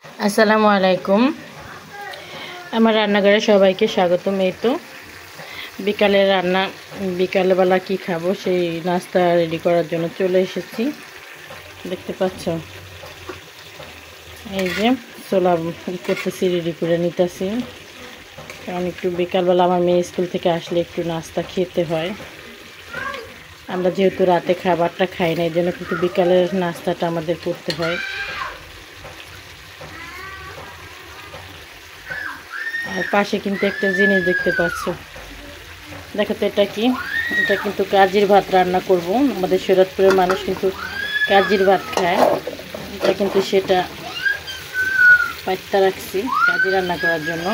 আসসালামু আলাইকুম। আমার রান্নাঘরে সবাইকে স্বাগতম। এই তো বিকালের রান্না, বিকালবেলা কি খাবো সেই নাস্তা রেডি করার জন্য চলে এসেছি। দেখতে পাচ্ছ, এই যে ছোলা করতেছি, রেডি করে নিতেছি। কারণ একটু বিকালবেলা আমার মেয়ে স্কুল থেকে আসলে একটু নাস্তা খেতে হয়। আমরা যেহেতু রাতে খাবারটা খাই না, এই জন্য কিন্তু বিকালের নাস্তাটা আমাদের করতে হয়। আর পাশে কিন্তু একটা জিনিস দেখতে পাচ্ছ, দেখো তো এটা কি? এটা কিন্তু কাজির ভাত রান্না করব। আমাদের শরীয়তপুরের মানুষ কিন্তু কাজির ভাত খায়। এটা কিন্তু সেটা পাত্তা রাখছি কাজি রান্না করার জন্য।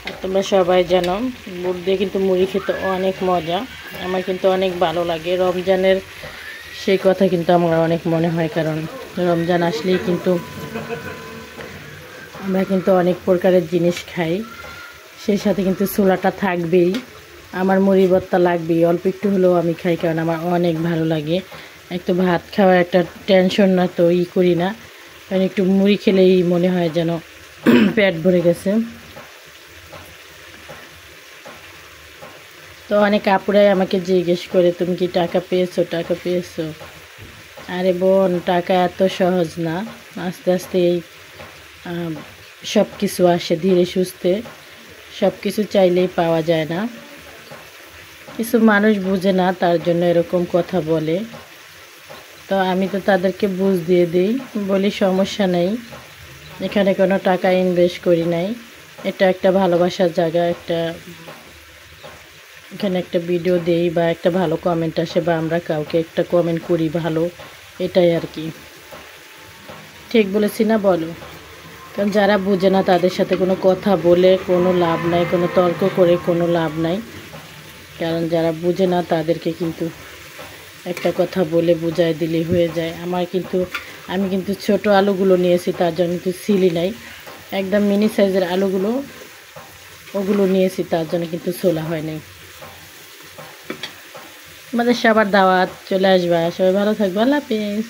আর তোমরা সবাই জানো, বুট দিয়ে কিন্তু মুড়ি খেতে অনেক মজা। আমার কিন্তু অনেক ভালো লাগে। রমজানের সেই কথা কিন্তু আমার অনেক মনে হয়, কারণ রমজান আসলেই কিন্তু আমরা কিন্তু অনেক প্রকারের জিনিস খাই। সেই সাথে কিন্তু ছোলাটা থাকবেই, আমার মুড়ি ভর্তা লাগবেই। অল্প একটু হলেও আমি খাই, কারণ আমার অনেক ভালো লাগে। একটু ভাত খাওয়ার একটা টেনশন না তো করি না, কারণ একটু মুড়ি খেলেই মনে হয় যেন পেট ভরে গেছে। তো অনেক আপুরাই আমাকে জিজ্ঞেস করে, তুমি কি টাকা পেয়েছো, টাকা পেয়েছো? আরে বোন, টাকা এত সহজ না। আস্তে আস্তে এই সব কিছু আসে ধীরে সুস্থে। সব কিছু চাইলেই পাওয়া যায় না। কিছু মানুষ বুঝে না, তার জন্য এরকম কথা বলে। তো আমি তো তাদেরকে বুঝ দিয়ে দিই, বলি সমস্যা নেই, এখানে কোনো টাকা ইনভেস্ট করি নাই। এটা একটা ভালোবাসার জায়গা। এখানে একটা ভিডিও দেই বা একটা ভালো কমেন্ট আসে, বা আমরা কাউকে একটা কমেন্ট করি ভালো, এটাই আর কি। ঠিক বলেছি না বলো? কারণ যারা বুঝে না তাদের সাথে কোনো কথা বলে কোনো লাভ নাই, কোনো তর্ক করে কোনো লাভ নাই। কারণ যারা বুঝে না তাদেরকে কিন্তু একটা কথা বলে বুঝাই দিলেই হয়ে যায়। আমি কিন্তু ছোট আলুগুলো নিয়েছি, তার জন্য কিন্তু সিলি নাই। একদম মিনি সাইজের আলুগুলো ওগুলো নিয়েছি, তার জন্য কিন্তু ছোলা হয় নাই। আমাদের সবার দাওয়াত, চলে আসবা। সবাই ভালো থাকবে। আল্লাহ হাফেজ।